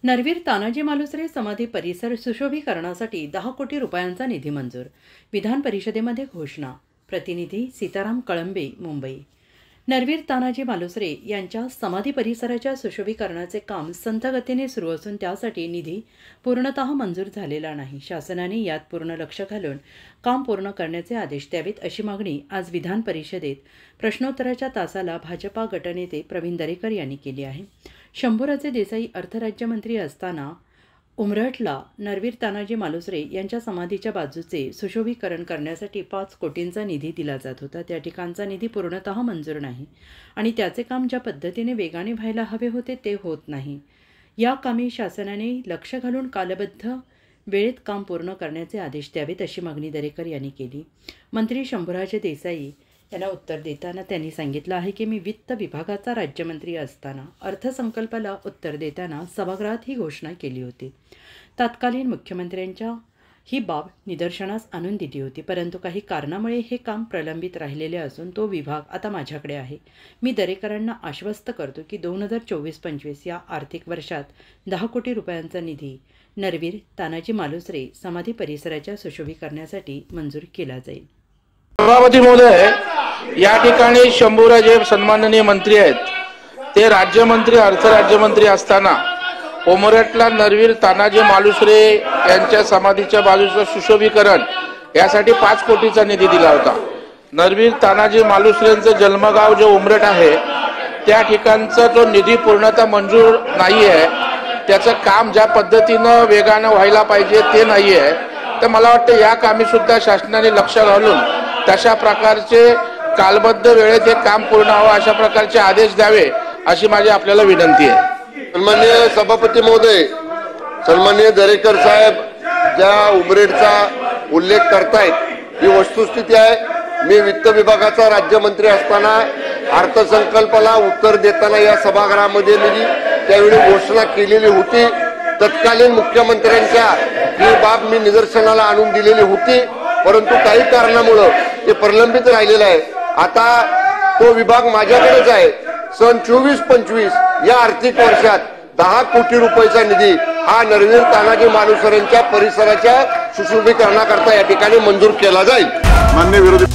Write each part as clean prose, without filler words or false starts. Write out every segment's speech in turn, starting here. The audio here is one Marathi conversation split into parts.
नरवीर तानाजी मालुसरे समाधी परिसर सुशोभीकरणासाठी 10 कोटी रुपयांचा निधी मंजूर. विधान परिषदेमध्ये घोषणा. प्रतिनिधी सीताराम कळंबे, मुंबई. नरवीर तानाजी मालुसरे यांच्या समाधी परिसराच्या सुशोभीकरणाचे काम संथ गतीने सुरू असून त्यासाठी निधी पूर्णतः मंजूर झालेला नाही. शासनाने यात पूर्ण लक्ष घालून काम पूर्ण करण्याचे आदेश द्यावेत अशी मागणी आज विधान परिषदेत प्रश्नोत्तराच्या तासाला भाजपा गटनेते प्रवीण दरेकर यांनी केली आहे. शंभूराजे देसाई अर्थराज्यमंत्री असताना उमरठला नरवीर तानाजी मालुसरे यांच्या समाधीच्या बाजूचे सुशोभीकरण करण्यासाठी 5 कोटींचा निधी दिला जात होता. त्या ठिकाणचा निधी पूर्णतः मंजूर नाही आणि त्याचे काम ज्या पद्धतीने वेगाने व्हायला हवे होते ते होत नाही. या कामी शासनाने लक्ष घालून कालबद्ध वेळेत काम पूर्ण करण्याचे आदेश द्यावेत अशी मागणी दरेकर यांनी केली. मंत्री शंभूराजे देसाई यांना उत्तर देताना त्यांनी सांगितलं आहे की मी वित्त विभागाचा राज्यमंत्री असताना अर्थसंकल्पाला उत्तर देताना सभागृहात ही घोषणा केली होती. तत्कालीन मुख्यमंत्र्यांच्या ही बाब निदर्शनास आणून दिली होती, परंतु काही कारणामुळे हे काम प्रलंबित राहिलेले असून तो विभाग आता माझ्याकडे आहे. मी दरेकरांना आश्वस्त करतो की 2024-25 या आर्थिक वर्षात 10 कोटी रुपयांचा निधी नरवीर तानाजी मालुसरे समाधी परिसराच्या सुशोभीकरणासाठी मंजूर केला जाईल. सभापती महोदय, या ठिकाणी शंभूराजे सन्माननीय मंत्री आहेत. ते राज्यमंत्री अर्थ राज्यमंत्री असताना उमरठला नरवीर तानाजी मालुसरे यांच्या समाधीच्या बाजूचं सुशोभीकरण यासाठी 5 कोटीचा निधी दिला होता. नरवीर तानाजी मालुसरेंचं जन्मगाव जो उमरठ आहे त्या ठिकाणचा जो निधी पूर्णतः मंजूर नाही आहे, त्याचं काम ज्या पद्धतीनं वेगानं व्हायला पाहिजे ते नाही आहे. तर मला वाटतं या कामी सुद्धा शासनाने लक्ष घालून तशा प्रकारचे कालबद्ध वेळेत हे काम पूर्ण व्हावं अशा प्रकारचे आदेश द्यावे अशी माझी आपल्याला विनंती आहे. सन्माननीय सभापती महोदय, सन्माननीय दरेकर साहेब ज्या उमरेडचा उल्लेख करतायत ही वस्तुस्थिती आहे. मी वित्त विभागाचा राज्यमंत्री असताना अर्थसंकल्पाला उत्तर देताना या सभागृहामध्ये मी त्यावेळी घोषणा केलेली होती. तत्कालीन मुख्यमंत्र्यांच्या ही बाब मी निदर्शनाला आणून दिलेली होती, परंतु काही कारणामुळे ते प्रलंबित राहिलेलं आहे. आता तो विभाग माझ्याकडेच आहे. सन 24-25 या आर्थिक वर्षात 10 कोटी रुपयाचा निधी हा नरवीर तानाजी मालुसरेंच्या परिसराच्या सुशोभीकरणाकरता या ठिकाणी मंजूर केला जाईल. माननीय विरोधी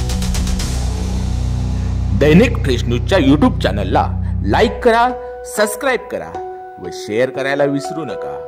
दैनिक फ्रेश न्यूजच्या YouTube चॅनलला लाईक करा, सबस्क्राईब करा व शेअर करायला विसरू नका.